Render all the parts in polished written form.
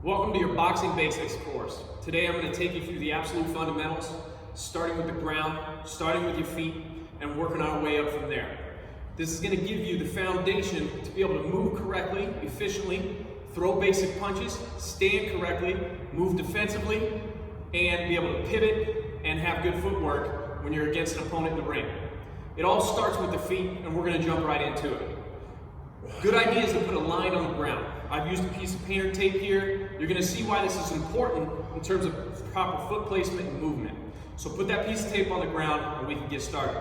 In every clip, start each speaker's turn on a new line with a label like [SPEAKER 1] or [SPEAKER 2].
[SPEAKER 1] Welcome to your Boxing Basics course. Today I'm going to take you through the absolute fundamentals, starting with the ground, starting with your feet, and working our way up from there. This is going to give you the foundation to be able to move correctly, efficiently, throw basic punches, stand correctly, move defensively, and be able to pivot and have good footwork when you're against an opponent in the ring. It all starts with the feet, and we're going to jump right into it. Good idea is to put a line on the ground. I've used a piece of painter tape here. You're going to see why this is important in terms of proper foot placement and movement. So put that piece of tape on the ground and we can get started.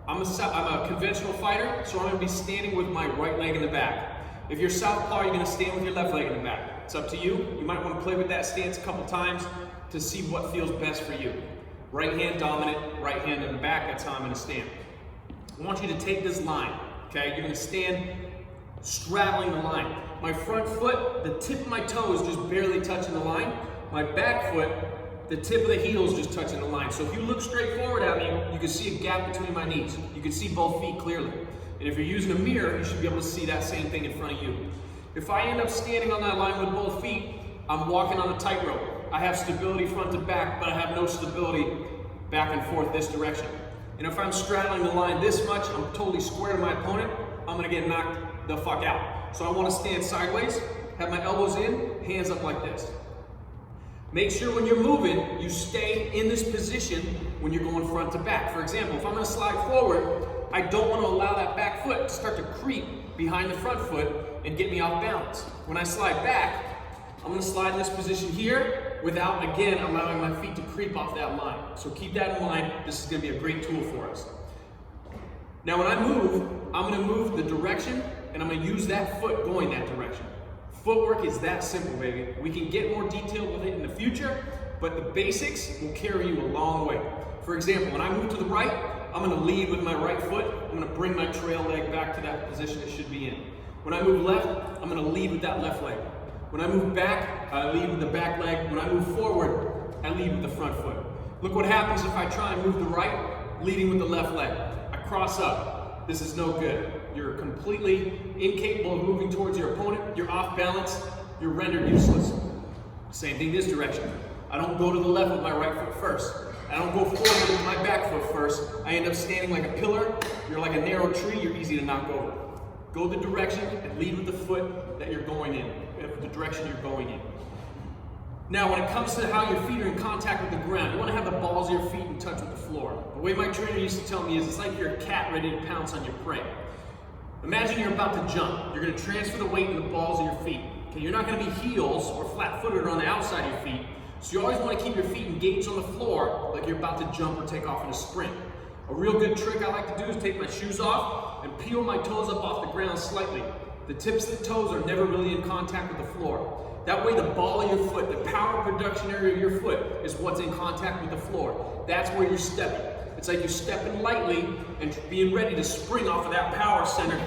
[SPEAKER 1] I'm a conventional fighter, so I'm going to be standing with my right leg in the back. If you're southpaw, you're going to stand with your left leg in the back. It's up to you. You might want to play with that stance a couple times to see what feels best for you. Right hand dominant, right hand in the back, that's how I'm going to stand. I want you to take this line, okay? You're going to stand straddling the line. My front foot, the tip of my toe is just barely touching the line. My back foot, the tip of the heel is just touching the line. So if you look straight forward at me, you can see a gap between my knees. You can see both feet clearly. And if you're using a mirror, you should be able to see that same thing in front of you. If I end up standing on that line with both feet, I'm walking on a tightrope. I have stability front to back, but I have no stability back and forth this direction. And if I'm straddling the line this much, I'm totally square to my opponent, I'm gonna get knocked the fuck out. So I want to stand sideways, have my elbows in, hands up like this. Make sure when you're moving, you stay in this position when you're going front to back. For example, if I'm going to slide forward, I don't want to allow that back foot to start to creep behind the front foot and get me off balance. When I slide back, I'm going to slide in this position here without, again, allowing my feet to creep off that line. So keep that in mind. This is going to be a great tool for us. Now when I move, I'm going to move the direction and I'm going to use that foot going that direction. Footwork is that simple, baby. We can get more detailed with it in the future, but the basics will carry you a long way. For example, when I move to the right, I'm going to lead with my right foot. I'm going to bring my trail leg back to that position it should be in. When I move left, I'm going to lead with that left leg. When I move back, I lead with the back leg. When I move forward, I lead with the front foot. Look what happens if I try and move the right, leading with the left leg. I cross up. This is no good. You're completely incapable of moving towards your opponent. You're off balance. You're rendered useless. Same thing this direction. I don't go to the left with my right foot first. I don't go forward with my back foot first. I end up standing like a pillar. You're like a narrow tree. You're easy to knock over. Go the direction and lead with the foot that you're going in, the direction you're going in. Now, when it comes to how your feet are in contact with the ground, you want to have the balls of your feet in touch with the floor. The way my trainer used to tell me is it's like you're a cat ready to pounce on your prey. Imagine you're about to jump. You're going to transfer the weight in the balls of your feet. Okay, you're not going to be heels or flat-footed on the outside of your feet, so you always want to keep your feet engaged on the floor like you're about to jump or take off in a sprint. A real good trick I like to do is take my shoes off and peel my toes up off the ground slightly. The tips of the toes are never really in contact with the floor. That way the ball of your foot, the power production area of your foot is what's in contact with the floor. That's where you're stepping. It's like you're stepping lightly and being ready to spring off of that power center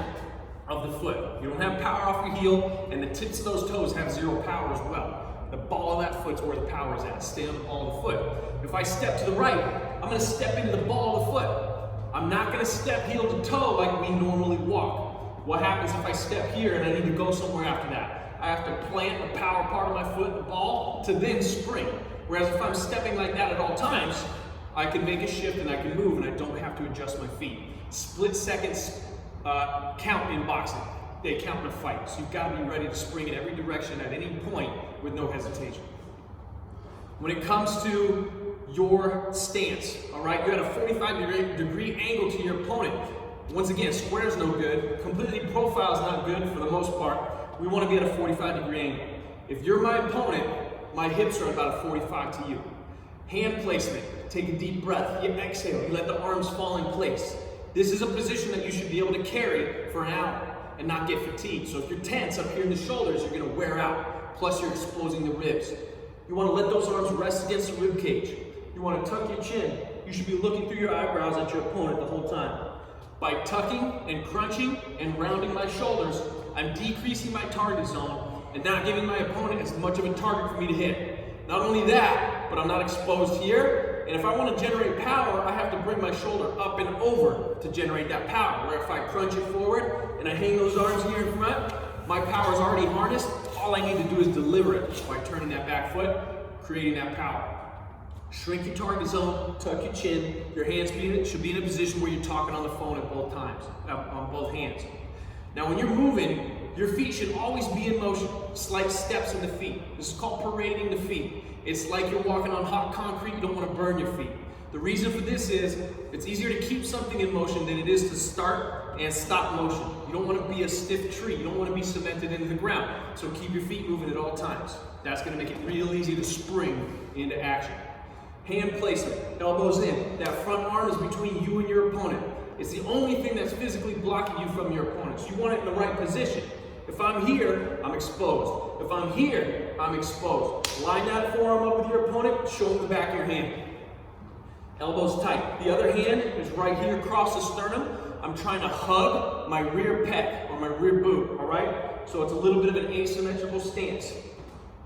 [SPEAKER 1] of the foot. You don't have power off your heel, and the tips of those toes have zero power as well. The ball of that foot's where the power is at. Stay on the ball of the foot. If I step to the right, I'm going to step into the ball of the foot. I'm not going to step heel to toe like we normally walk. What happens if I step here and I need to go somewhere after that? I have to plant the power part of my foot, the ball, to then spring. Whereas if I'm stepping like that at all times, I can make a shift and I can move and I don't have to adjust my feet. Split seconds count in boxing. They count in a fight. So you've got to be ready to spring in every direction at any point with no hesitation. When it comes to your stance, all right, you're at a 45-degree angle to your opponent. Once again, square is no good. Completely profile is not good for the most part. We want to be at a 45-degree angle. If you're my opponent, my hips are about a 45 to you. Hand placement, take a deep breath, you exhale, you let the arms fall in place. This is a position that you should be able to carry for an hour and not get fatigued. So if you're tense up here in the shoulders, you're going to wear out. Plus you're exposing the ribs. You want to let those arms rest against the rib cage. You want to tuck your chin. You should be looking through your eyebrows at your opponent the whole time. By tucking and crunching and rounding my shoulders, I'm decreasing my target zone and not giving my opponent as much of a target for me to hit. Not only that, but I'm not exposed here. And if I want to generate power, I have to bring my shoulder up and over to generate that power. Where if I crunch it forward and I hang those arms here in front, my power is already harnessed all I need to do is deliver it by turning that back foot, creating that power. Shrink your target zone, tuck your chin. Your hands should be in a position where you're talking on the phone at both times, on both hands. Now when you're moving, your feet should always be in motion, slight steps in the feet. This is called parading the feet. It's like you're walking on hot concrete, you don't want to burn your feet. The reason for this is, it's easier to keep something in motion than it is to start and stop motion. You don't want to be a stiff tree, you don't want to be cemented into the ground. So keep your feet moving at all times. That's going to make it real easy to spring into action. Hand placement, elbows in. That front arm is between you and your opponent. It's the only thing that's physically blocking you from your opponents. You want it in the right position. If I'm here, I'm exposed. If I'm here, I'm exposed. Line that forearm up with your opponent, show them the back of your hand. Elbows tight. The other hand is right here across the sternum. I'm trying to hug my rear pec or my rear boot, all right? So it's a little bit of an asymmetrical stance.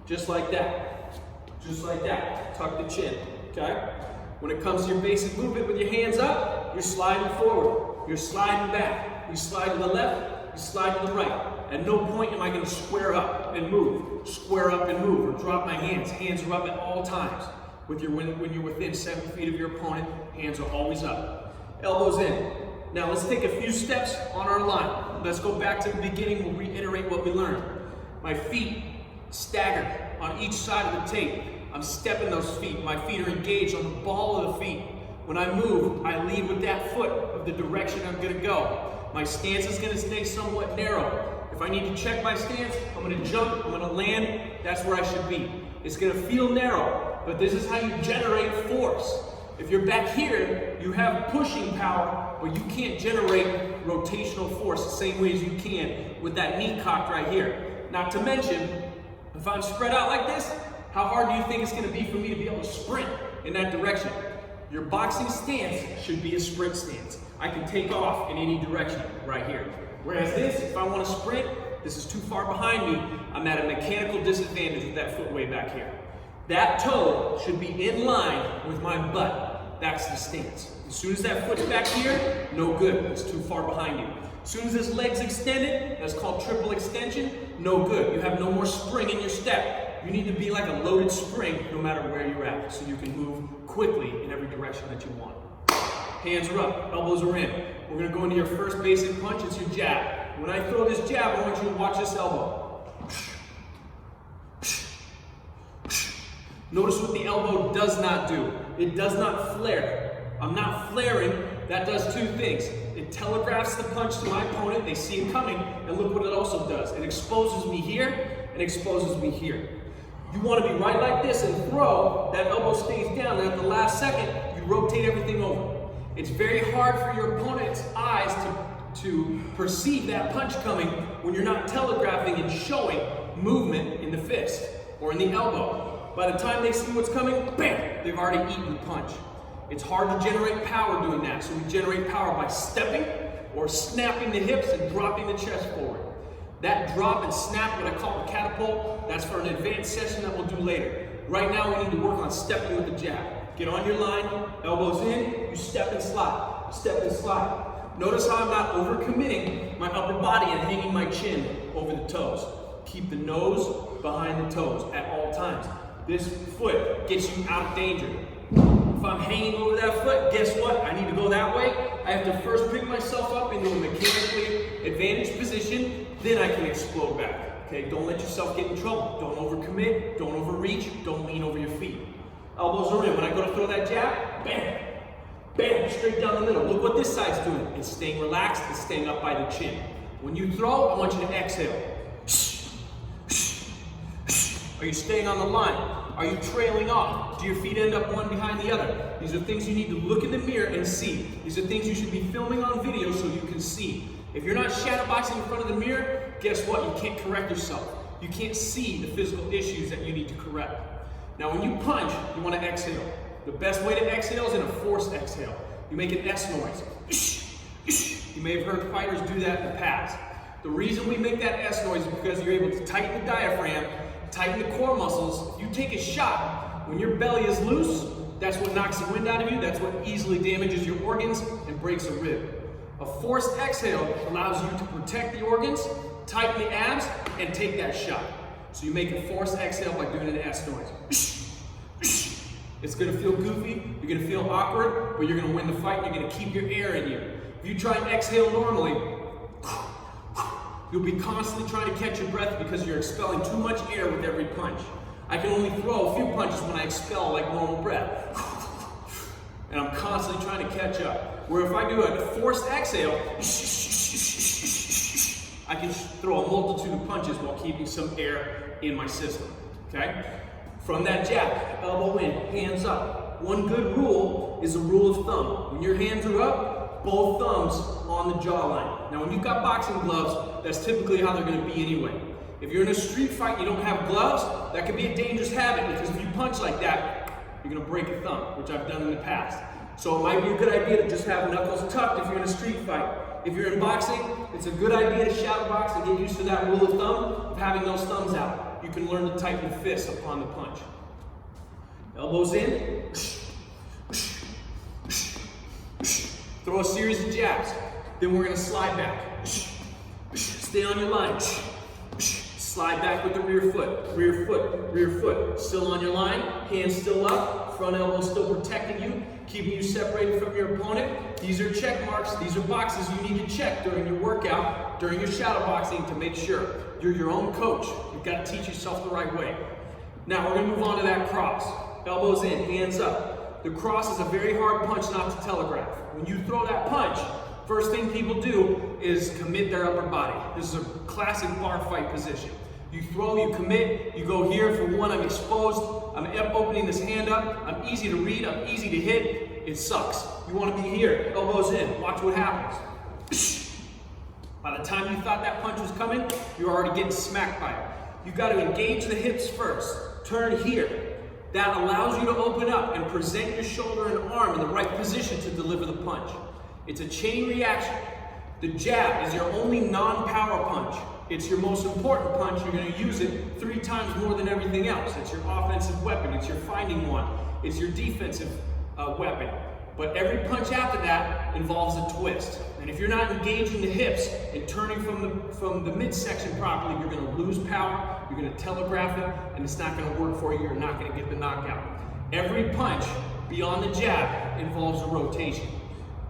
[SPEAKER 1] Just like that. Just like that. Tuck the chin, okay? When it comes to your basic movement with your hands up, you're sliding forward. You're sliding back. You slide to the left, you slide to the right. At no point am I going to square up and move. Square up and move, or drop my hands. Hands are up at all times. When you're within 7 feet of your opponent, hands are always up. Elbows in. Now let's take a few steps on our line. Let's go back to the beginning. We'll reiterate what we learned. My feet staggered on each side of the tape. I'm stepping those feet. My feet are engaged on the ball of the feet. When I move, I lead with that foot of the direction I'm going to go. My stance is going to stay somewhat narrow. If I need to check my stance, I'm going to jump, I'm going to land. That's where I should be. It's going to feel narrow, but this is how you generate force. If you're back here, you have pushing power, but you can't generate rotational force the same way as you can with that knee cocked right here. Not to mention, if I'm spread out like this, how hard do you think it's going to be for me to be able to sprint in that direction? Your boxing stance should be a sprint stance. I can take off in any direction right here. Whereas this, if I want to sprint, this is too far behind me, I'm at a mechanical disadvantage with that foot way back here. That toe should be in line with my butt. That's the stance. As soon as that foot's back here, no good, it's too far behind you. As soon as this leg's extended, that's called triple extension, no good. You have no more spring in your step. You need to be like a loaded spring no matter where you're at, so you can move quickly in every direction that you want. Hands are up, elbows are in. We're going to go into your first basic punch, it's your jab. When I throw this jab, I want you to watch this elbow. Notice what the elbow does not do. It does not flare. I'm not flaring. That does two things. It telegraphs the punch to my opponent, they see it coming, and look what it also does. It exposes me here, and exposes me here. You want to be right like this and throw, that elbow stays down, and at the last second, you rotate everything over. It's very hard for your opponent's eyes to perceive that punch coming when you're not telegraphing and showing movement in the fist or in the elbow. By the time they see what's coming, bam, they've already eaten the punch. It's hard to generate power doing that, so we generate power by stepping or snapping the hips and dropping the chest forward. That drop and snap, what I call a catapult, that's for an advanced session that we'll do later. Right now we need to work on stepping with the jab. Get on your line, elbows in, you step and slide, step and slide. Notice how I'm not overcommitting my upper body and hanging my chin over the toes. Keep the nose behind the toes at all times. This foot gets you out of danger. If I'm hanging over that foot, guess what? I need to go that way. I have to first pick myself up into a mechanically advantaged position, then I can explode back. Okay, don't let yourself get in trouble. Don't overcommit, don't overreach, don't lean over your feet. Elbows are in. When I go to throw that jab, bam, bam, straight down the middle. Look what this side's doing. It's staying relaxed, it's staying up by the chin. When you throw, I want you to exhale. Are you staying on the line? Are you trailing off? Do your feet end up one behind the other? These are things you need to look in the mirror and see. These are things you should be filming on video so you can see. If you're not shadowboxing in front of the mirror, guess what? You can't correct yourself. You can't see the physical issues that you need to correct. Now when you punch, you want to exhale. The best way to exhale is in a forced exhale. You make an S noise. You may have heard fighters do that in the past. The reason we make that S noise is because you're able to tighten the diaphragm, tighten the core muscles. If you take a shot, when your belly is loose, that's what knocks the wind out of you, that's what easily damages your organs and breaks a rib. A forced exhale allows you to protect the organs, tighten the abs, and take that shot. So you make a forced exhale by doing an S noise. It's gonna feel goofy, you're gonna feel awkward, but you're gonna win the fight, you're gonna keep your air in you. If you try and exhale normally, you'll be constantly trying to catch your breath because you're expelling too much air with every punch. I can only throw a few punches when I expel like normal breath. And I'm constantly trying to catch up. Where if I do a forced exhale, I can throw a multitude of punches while keeping some air in my system, okay? From that jab, elbow in, hands up. One good rule is a rule of thumb. When your hands are up, both thumbs on the jawline. Now when you've got boxing gloves, that's typically how they're gonna be anyway. If you're in a street fight and you don't have gloves, that can be a dangerous habit because if you punch like that, you're gonna break a thumb, which I've done in the past. So it might be a good idea to just have knuckles tucked if you're in a street fight. If you're in boxing, it's a good idea to shadow box and get used to that rule of thumb of having those thumbs out. You can learn to tighten the fist upon the punch. Elbows in. Throw a series of jabs. Then we're gonna slide back. Stay on your line. Slide back with the rear foot, rear foot, rear foot. Still on your line, hands still up, front elbow still protecting you, keeping you separated from your opponent. These are check marks, these are boxes you need to check during your workout, during your shadow boxing to make sure. You're your own coach. You've got to teach yourself the right way. Now we're gonna move on to that cross. Elbows in, hands up. The cross is a very hard punch not to telegraph. When you throw that punch, first thing people do is commit their upper body. This is a classic bar fight position. You throw, you commit, you go here. For one, I'm exposed, I'm opening this hand up, I'm easy to read, I'm easy to hit. It sucks. You want to be here, elbows in, watch what happens. By the time you thought that punch was coming, you're already getting smacked by it. You've got to engage the hips first, turn here. That allows you to open up and present your shoulder and arm in the right position to deliver the punch. It's a chain reaction. The jab is your only non-power punch. It's your most important punch. You're going to use it 3 times more than everything else. It's your offensive weapon. It's your finding one. It's your defensive weapon. But every punch after that involves a twist. And if you're not engaging the hips and turning from the midsection properly, you're going to lose power, you're going to telegraph it, and it's not going to work for you. You're not going to get the knockout. Every punch beyond the jab involves a rotation.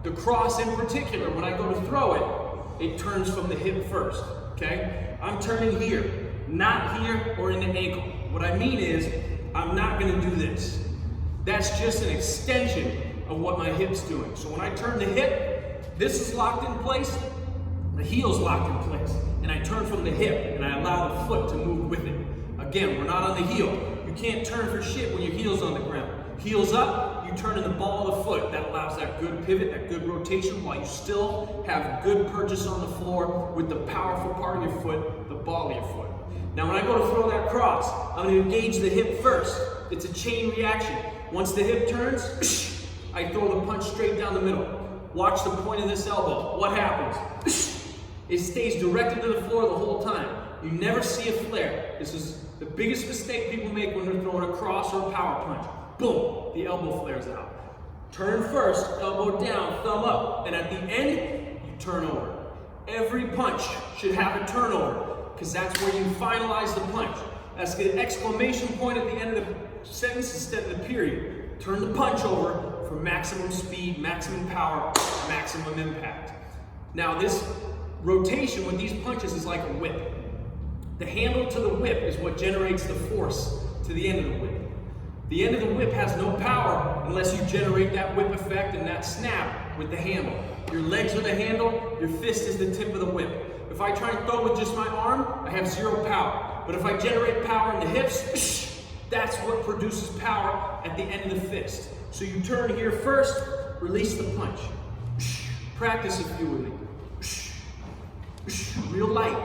[SPEAKER 1] The cross in particular, when I go to throw it, it turns from the hip first. Okay? I'm turning here, not here or in the ankle. What I mean is, I'm not going to do this. That's just an extension of what my hip's doing. So when I turn the hip, this is locked in place, the heel's locked in place, and I turn from the hip and I allow the foot to move with it. Again, we're not on the heel. You can't turn for shit when your heel's on the ground. Heels up, you turn in the ball of the foot. That allows that good pivot, that good rotation, while you still have good purchase on the floor with the powerful part of your foot, the ball of your foot. Now when I go to throw that cross, I'm going to engage the hip first. It's a chain reaction. Once the hip turns, I throw the punch straight down the middle. Watch the point of this elbow. What happens? It stays directed to the floor the whole time. You never see a flare. This is the biggest mistake people make when they're throwing a cross or a power punch. Boom, the elbow flares out. Turn first, elbow down, thumb up, and at the end, you turn over. Every punch should have a turnover, because that's where you finalize the punch. That's the exclamation point at the end of the sentence instead of the period. Turn the punch over for maximum speed, maximum power, maximum impact. Now this rotation with these punches is like a whip. The handle to the whip is what generates the force to the end of the whip. The end of the whip has no power unless you generate that whip effect and that snap with the handle. Your legs are the handle, your fist is the tip of the whip. If I try and throw with just my arm, I have 0 power. But if I generate power in the hips, that's what produces power at the end of the fist. So you turn here first, release the punch. Practice a few with me. Real light,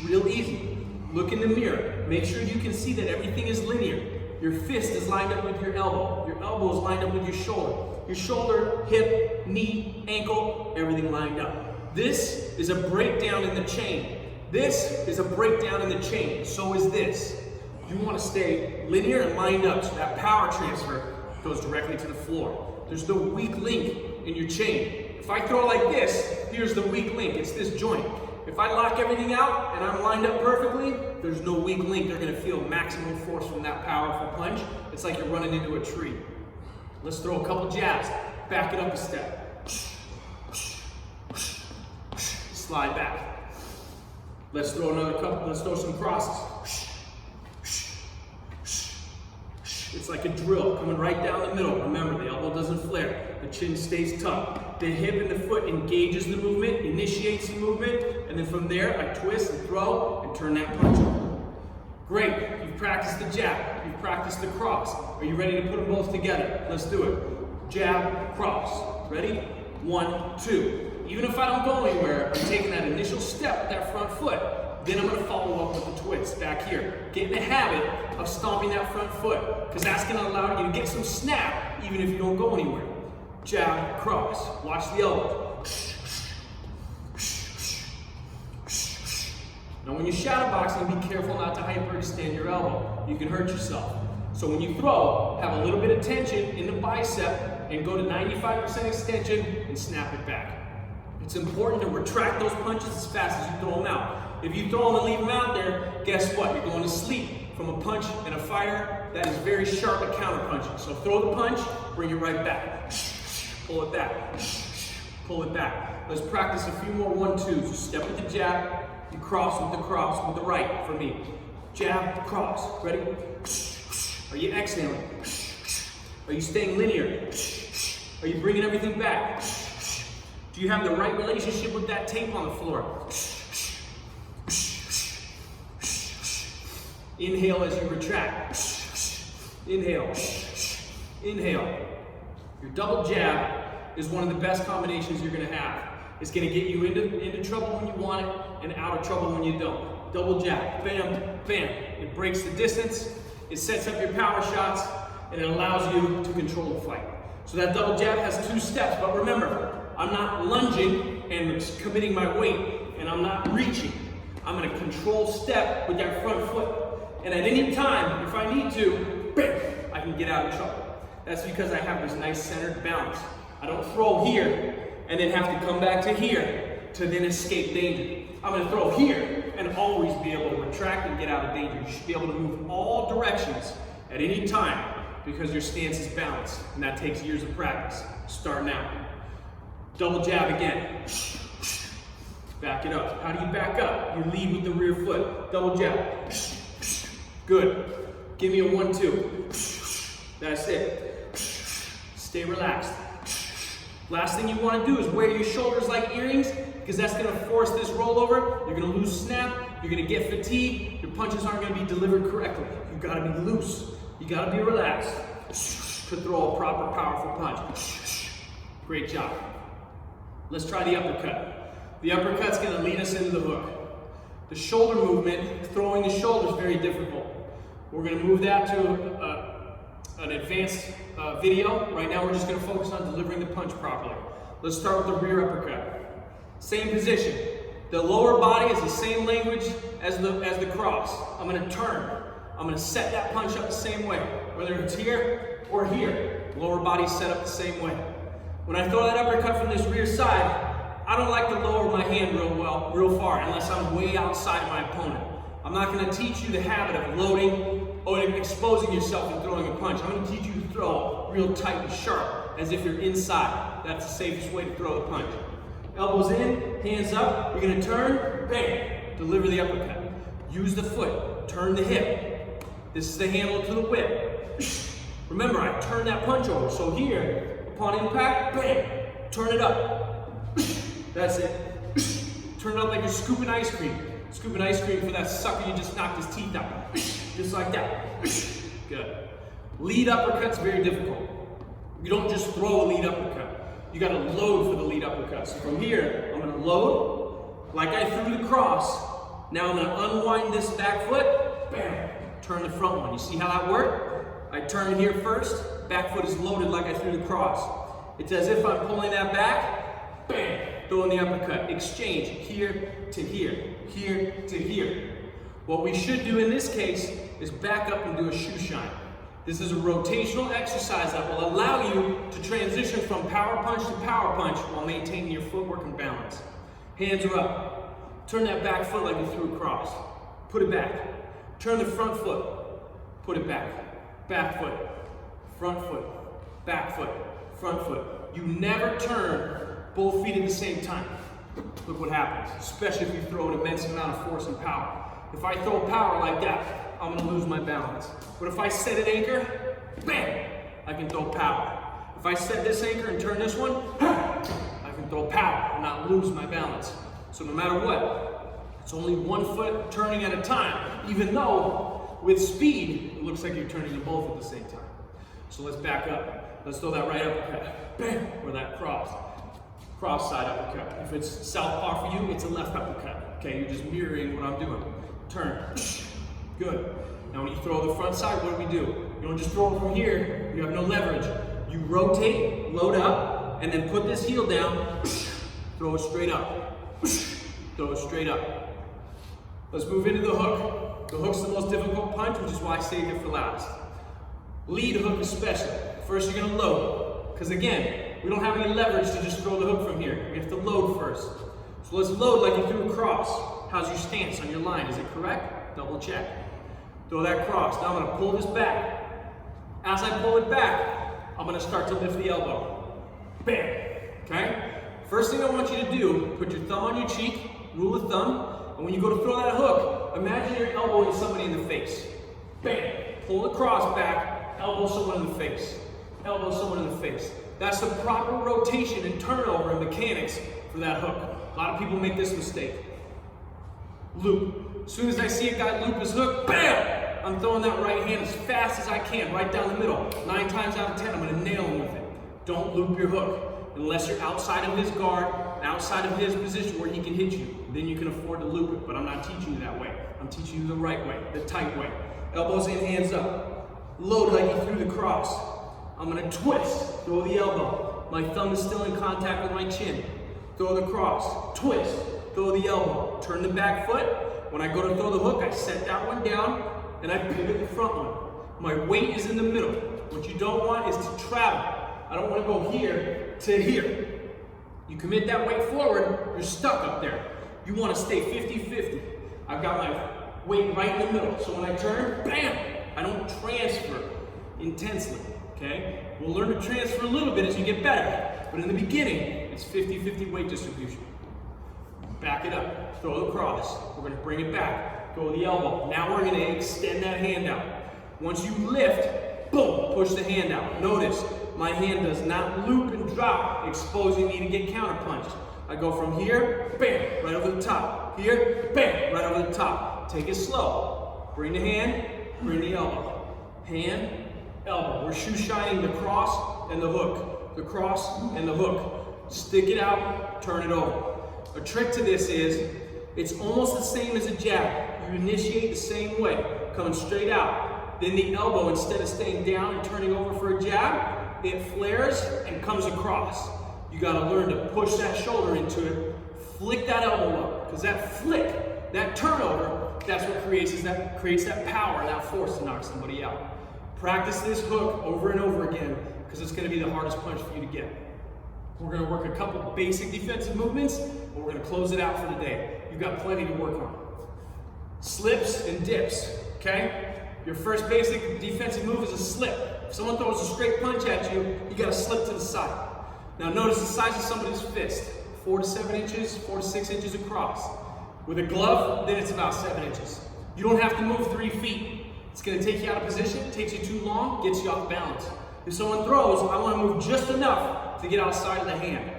[SPEAKER 1] real easy. Look in the mirror. Make sure you can see that everything is linear. Your fist is lined up with your elbow. Your elbow is lined up with your shoulder. Your shoulder, hip, knee, ankle, everything lined up. This is a breakdown in the chain. This is a breakdown in the chain. So is this. You want to stay linear and lined up so that power transfer goes directly to the floor. There's no weak link in your chain. If I throw like this, here's the weak link. It's this joint. If I lock everything out and I'm lined up perfectly, there's no weak link. They're gonna feel maximum force from that powerful punch. It's like you're running into a tree. Let's throw a couple jabs. Back it up a step. Slide back. Let's throw another couple, let's throw some crosses. It's like a drill coming right down the middle. Remember, the elbow doesn't flare. The chin stays tucked. The hip and the foot engages the movement, initiates the movement, and then from there, I twist and throw and turn that punch over. Great, you've practiced the jab, you've practiced the cross. Are you ready to put them both together? Let's do it. Jab, cross. Ready? 1, 2. Even if I don't go anywhere, I'm taking that initial step with that front foot. Then I'm gonna follow up with the twist back here. Get in the habit of stomping that front foot, because that's gonna allow you to get some snap, even if you don't go anywhere. Jab, cross. Watch the elbow. Now when you're shadow boxing, be careful not to hyperextend your elbow. You can hurt yourself. So when you throw, have a little bit of tension in the bicep and go to 95% extension and snap it back. It's important to retract those punches as fast as you throw them out. If you throw them and leave them out there, guess what? You're going to sleep from a punch and a fire that is very sharp at counter punching. So throw the punch, bring it right back. Pull it back. Pull it back. Let's practice a few more 1-2s. Step with the jab, you cross with the right for me. Jab, cross. Ready? Are you exhaling? Are you staying linear? Are you bringing everything back? Do you have the right relationship with that tape on the floor? Inhale as you retract. Inhale. Inhale. Your double jab is one of the best combinations you're going to have. It's going to get you into trouble when you want it and out of trouble when you don't. Double jab. Bam, bam. It breaks the distance. It sets up your power shots, and it allows you to control the fight. So that double jab has 2 steps, but remember, I'm not lunging and committing my weight, and I'm not reaching. I'm going to control step with that front foot. And at any time, if I need to, bam, I can get out of trouble. That's because I have this nice centered balance. I don't throw here and then have to come back to here to then escape danger. I'm going to throw here and always be able to retract and get out of danger. You should be able to move all directions at any time because your stance is balanced, and that takes years of practice. Start now. Double jab again. Back it up. How do you back up? You lead with the rear foot. Double jab. Good. Give me a 1-2. That's it. Stay relaxed. Last thing you want to do is wear your shoulders like earrings, because that's going to force this rollover. You're going to lose snap. You're going to get fatigued. Your punches aren't going to be delivered correctly. You've got to be loose. You got to be relaxed to throw a proper, powerful punch. Great job. Let's try the uppercut. The uppercut's going to lead us into the hook. The shoulder movement, throwing the shoulder, is very difficult. We're going to move that to an advanced video. Right now we're just going to focus on delivering the punch properly. Let's start with the rear uppercut. Same position. The lower body is the same language as the cross. I'm going to turn. I'm going to set that punch up the same way, whether it's here or here. Lower body set up the same way. When I throw that uppercut from this rear side, I don't like to lower my hand real far unless I'm way outside my opponent. I'm not going to teach you the habit of loading or exposing yourself and throwing a punch. I'm going to teach you to throw real tight and sharp, as if you're inside. That's the safest way to throw the punch. Elbows in, hands up, you're going to turn, bam, deliver the uppercut. Use the foot, turn the hip. This is the handle to the whip. Remember, I turn that punch over, so here, upon impact, bam, turn it up. That's it. Turn it up like you're scooping ice cream. Scooping ice cream for that sucker you just knocked his teeth out. Just like that. Good. Lead uppercut's very difficult. You don't just throw a lead uppercut. You gotta load for the lead uppercut. So from here, I'm gonna load, like I threw the cross. Now I'm gonna unwind this back foot, bam, turn the front one. You see how that worked? I turn here first, back foot is loaded like I threw the cross. It's as if I'm pulling that back, bam, throwing the uppercut. Exchange, here to here, here to here. What we should do in this case is back up and do a shoe shine. This is a rotational exercise that will allow you to transition from power punch to power punch while maintaining your footwork and balance. Hands are up. Turn that back foot like you threw across. Put it back. Turn the front foot. Put it back. Back foot. Front foot. Back foot. Front foot. You never turn both feet at the same time. Look what happens, especially if you throw an immense amount of force and power. If I throw power like that, I'm gonna lose my balance. But if I set an anchor, bam, I can throw power. If I set this anchor and turn this one, I can throw power and not lose my balance. So no matter what, it's only one foot turning at a time, even though with speed, it looks like you're turning them both at the same time. So let's back up. Let's throw that right uppercut, bam, or that cross side uppercut. If it's southpaw for you, it's a left uppercut. Okay, you're just mirroring what I'm doing. Turn, good. Now when you throw the front side, what do? You don't just throw it from here, you have no leverage. You rotate, load up, and then put this heel down, throw it straight up, throw it straight up. Let's move into the hook. The hook's the most difficult punch, which is why I saved it for last. Lead hook especially. First you're gonna load, because again, we don't have any leverage to just throw the hook from here. We have to load first. So let's load like you threw a cross. How's your stance on your line? Is it correct? Double check. Throw that cross. Now I'm gonna pull this back. As I pull it back, I'm gonna start to lift the elbow. Bam, okay? First thing I want you to do, put your thumb on your cheek, rule of thumb, and when you go to throw that hook, imagine you're elbowing somebody in the face. Bam, pull the cross back, elbow someone in the face. Elbow someone in the face. That's the proper rotation and turnover and mechanics for that hook. A lot of people make this mistake. Loop. As soon as I see a guy loop his hook, bam! I'm throwing that right hand as fast as I can, right down the middle. 9 times out of 10, I'm gonna nail him with it. Don't loop your hook. Unless you're outside of his guard, outside of his position where he can hit you. Then you can afford to loop it, but I'm not teaching you that way. I'm teaching you the right way, the tight way. Elbows in, hands up. Load like you threw the cross. I'm gonna twist, throw the elbow. My thumb is still in contact with my chin. Throw the cross, twist, throw the elbow. Turn the back foot. When I go to throw the hook, I set that one down and I pivot the front one. My weight is in the middle. What you don't want is to travel. I don't want to go here to here. You commit that weight forward, you're stuck up there. You want to stay 50-50. I've got my weight right in the middle. So when I turn, bam, I don't transfer intensely. Okay? We'll learn to transfer a little bit as you get better. But in the beginning, it's 50-50 weight distribution. Back it up. Throw the cross. We're going to bring it back. Throw the elbow. Now we're going to extend that hand out. Once you lift, boom, push the hand out. Notice, my hand does not loop and drop, exposing me to get counterpunched. I go from here, bam, right over the top. Here, bam, right over the top. Take it slow. Bring the hand, bring the elbow. Hand, elbow. We're shoe shining the cross and the hook. The cross and the hook. Stick it out, turn it over. A trick to this is, it's almost the same as a jab. You initiate the same way, coming straight out. Then the elbow, instead of staying down and turning over for a jab, it flares and comes across. You gotta learn to push that shoulder into it, flick that elbow up, because that flick, that turnover, that's what creates that power and that force to knock somebody out. Practice this hook over and over again, because it's gonna be the hardest punch for you to get. We're gonna work a couple basic defensive movements, and we're gonna close it out for the day. You've got plenty to work on. Slips and dips, okay? Your first basic defensive move is a slip. If someone throws a straight punch at you, you gotta slip to the side. Now notice the size of somebody's fist, 4 to 7 inches, 4 to 6 inches across. With a glove, then it's about 7 inches. You don't have to move 3 feet. It's gonna take you out of position, takes you too long, gets you off balance. If someone throws, I wanna move just enough to get outside of the hand.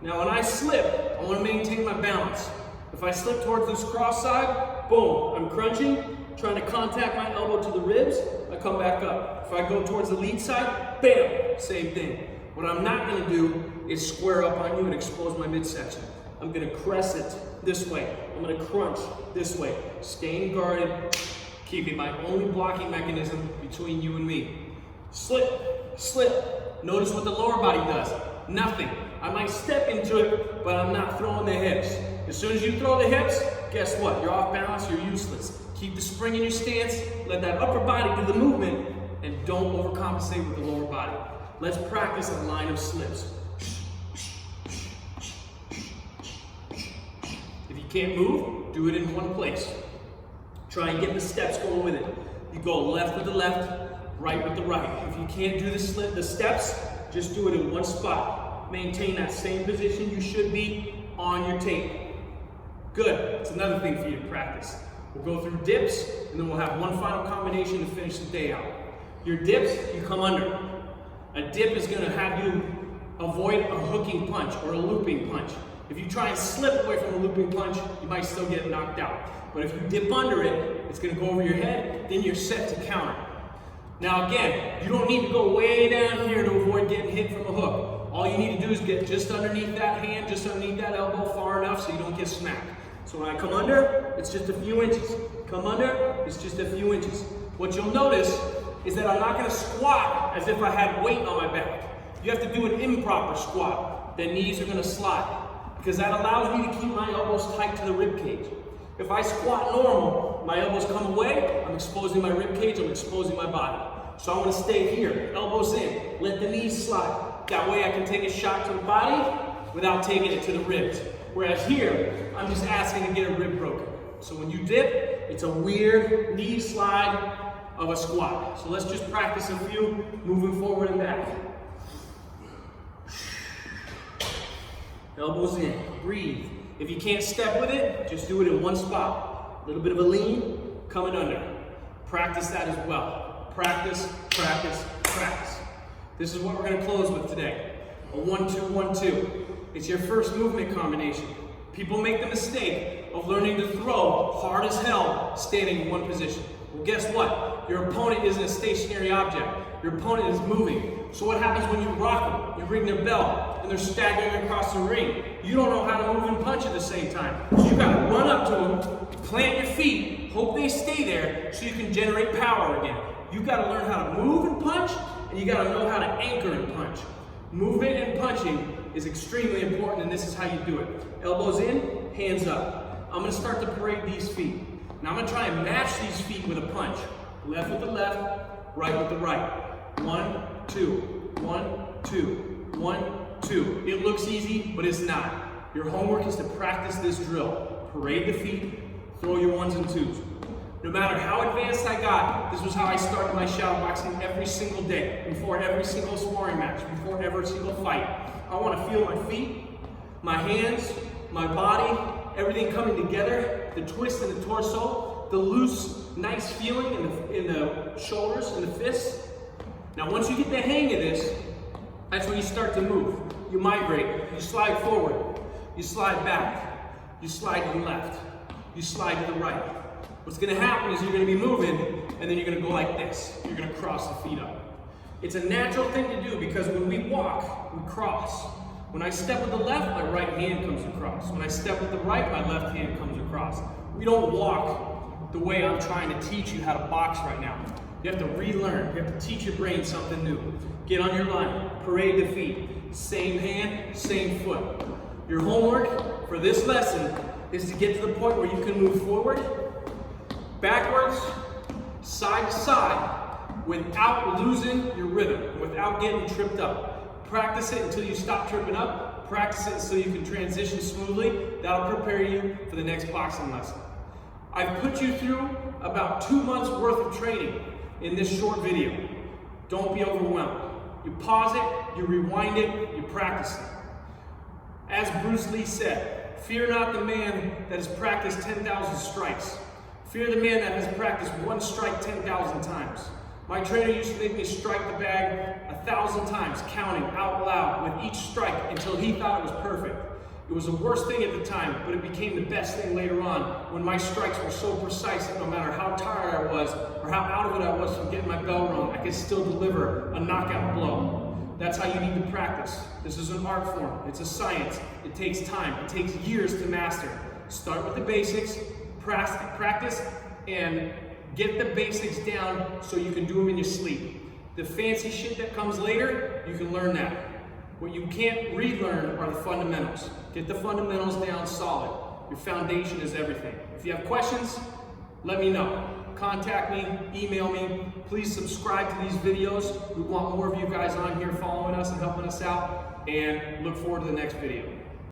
[SPEAKER 1] Now when I slip, I wanna maintain my balance. If I slip towards this cross side, boom, I'm crunching, trying to contact my elbow to the ribs, I come back up. If I go towards the lead side, bam, same thing. What I'm not gonna do is square up on you and expose my midsection. I'm gonna crest it this way. I'm gonna crunch this way. Staying guarded, keeping my only blocking mechanism between you and me. Slip, slip. Notice what the lower body does. Nothing. I might step into it, but I'm not throwing the hips. As soon as you throw the hips, guess what? You're off balance, you're useless. Keep the spring in your stance, let that upper body do the movement, and don't overcompensate with the lower body. Let's practice a line of slips. If you can't move, do it in one place. Try and get the steps going with it. You go left with the left, right with the right. If you can't do the steps, just do it in one spot. Maintain that same position you should be on your tape. Good. It's another thing for you to practice. We'll go through dips, and then we'll have one final combination to finish the day out. Your dips, you come under. A dip is going to have you avoid a hooking punch or a looping punch. If you try and slip away from a looping punch, you might still get knocked out. But if you dip under it, it's going to go over your head, then you're set to counter. Now again, you don't need to go way down here to avoid getting hit from a hook. All you need to do is get just underneath that hand, just underneath that elbow far enough so you don't get smacked. So when I come under, it's just a few inches. Come under, it's just a few inches. What you'll notice is that I'm not going to squat as if I had weight on my back. You have to do an improper squat. The knees are going to slide because that allows me to keep my elbows tight to the rib cage. If I squat normal, my elbows come away, I'm exposing my rib cage, I'm exposing my body. So I want to stay here, elbows in, let the knees slide. That way I can take a shot to the body without taking it to the ribs. Whereas here, I'm just asking to get a rib broken. So when you dip, it's a weird knee slide of a squat. So let's just practice a few, moving forward and back. Elbows in, breathe. If you can't step with it, just do it in one spot. A little bit of a lean, coming under. Practice that as well. Practice, practice, practice. This is what we're going to close with today. A 1-2, 1-2. It's your first movement combination. People make the mistake of learning to throw hard as hell standing in one position. Well, guess what? Your opponent isn't a stationary object. Your opponent is moving. So what happens when you rock them? You ring their bell and they're staggering across the ring. You don't know how to move and punch at the same time. So you got to run up to them, plant your feet, hope they stay there so you can generate power again. You got to learn how to move and punch, and you got to know how to anchor and punch. Movement and punching is extremely important, and this is how you do it. Elbows in, hands up. I'm going to start to parade these feet. Now I'm going to try and match these feet with a punch. Left with the left, right with the right. 1, 2, 1, 2, 1, 2. It looks easy, but it's not. Your homework is to practice this drill. Parade the feet, throw your 1s and 2s. No matter how advanced I got, this was how I started my shadow boxing every single day, before every single sparring match, before every single fight. I want to feel my feet, my hands, my body, everything coming together, the twist in the torso, the loose, nice feeling in the shoulders and the fists. Now once you get the hang of this, that's when you start to move. You migrate, you slide forward, you slide back, you slide to the left, you slide to the right. What's going to happen is you're going to be moving, and then you're going to go like this. You're going to cross the feet up. It's a natural thing to do because when we walk, we cross. When I step with the left, my right hand comes across. When I step with the right, my left hand comes across. We don't walk the way I'm trying to teach you how to box right now. You have to relearn. You have to teach your brain something new. Get on your line. Parade the feet. Same hand, same foot. Your homework for this lesson is to get to the point where you can move forward, backwards, side to side, without losing your rhythm, without getting tripped up. Practice it until you stop tripping up. Practice it so you can transition smoothly. That'll prepare you for the next boxing lesson. I've put you through about 2 months worth of training in this short video. Don't be overwhelmed. You pause it, you rewind it, you practice it. As Bruce Lee said, fear not the man that has practiced 10,000 strikes. Fear the man that has practiced one strike 10,000 times. My trainer used to make me strike the bag 1,000 times, counting out loud with each strike until he thought it was perfect. It was the worst thing at the time, but it became the best thing later on when my strikes were so precise that no matter how tired I was or how out of it I was from getting my bell rung, I could still deliver a knockout blow. That's how you need to practice. This is an art form. It's a science. It takes time. It takes years to master. Start with the basics, practice, and get the basics down so you can do them in your sleep. The fancy shit that comes later, you can learn that. What you can't relearn are the fundamentals. Get the fundamentals down solid. Your foundation is everything. If you have questions, let me know. Contact me, email me. Please subscribe to these videos. We want more of you guys on here following us and helping us out. And look forward to the next video.